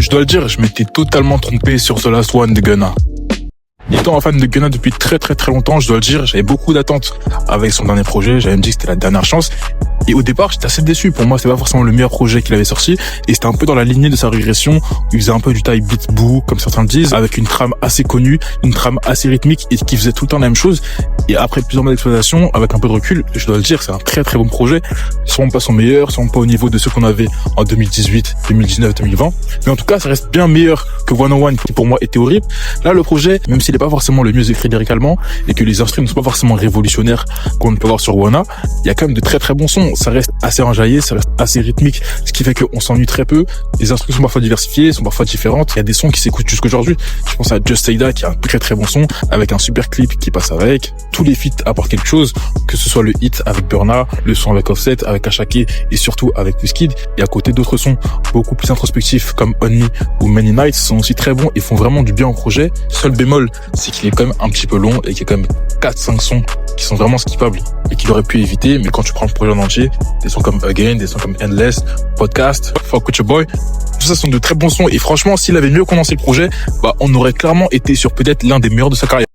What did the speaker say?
Je dois le dire, je m'étais totalement trompé sur The Last One de Gunna. Étant un fan de Gunna depuis très longtemps, je dois le dire, j'avais beaucoup d'attentes avec son dernier projet, j'avais me dit que c'était la dernière chance. Et au départ, j'étais assez déçu. Pour moi, c'était pas forcément le meilleur projet qu'il avait sorti. Et c'était un peu dans la lignée de sa régression, où il faisait un peu du type beat boo, comme certains le disent, avec une trame assez connue, une trame assez rythmique, et qui faisait tout le temps la même chose. Et après plusieurs mois d'exploitation, avec un peu de recul, je dois le dire, c'est un très bon projet. Sûrement pas son meilleur, sûrement pas au niveau de ceux qu'on avait en 2018, 2019, 2020. Mais en tout cas, ça reste bien meilleur que 101, qui pour moi était horrible. Là, le projet, même s'il n'est pas forcément le mieux écrit lyricalement, et que les instruments ne sont pas forcément révolutionnaires, qu'on ne peut voir sur Wanna, il y a quand même de très bons sons. Ça reste assez enjaillé, ça reste assez rythmique, ce qui fait qu'on s'ennuie très peu. Les instruments sont parfois diversifiés, sont parfois différentes. Il y a des sons qui s'écoutent jusqu'aujourd'hui. Je pense à Just Say That, qui a un très bon son, avec un super clip qui passe avec. Tous les feats apportent quelque chose, que ce soit le hit avec Burna, le son avec Offset, avec Ashake, et surtout avec Wizkid. Et à côté, d'autres sons beaucoup plus introspectifs, comme On Me ou Many Nights, sont aussi très bons et font vraiment du bien au projet. Seul bémol, c'est qu'il est quand même un petit peu long et qu'il y a quand même 4-5 sons qui sont vraiment skippables et qu'il aurait pu éviter. Mais quand tu prends le projet en entier, des sons comme Again, des sons comme Endless, Podcast, Fuck With Your Boy, tout ça sont de très bons sons. Et franchement, s'il avait mieux commencé le projet, on aurait clairement été sur peut-être l'un des meilleurs de sa carrière.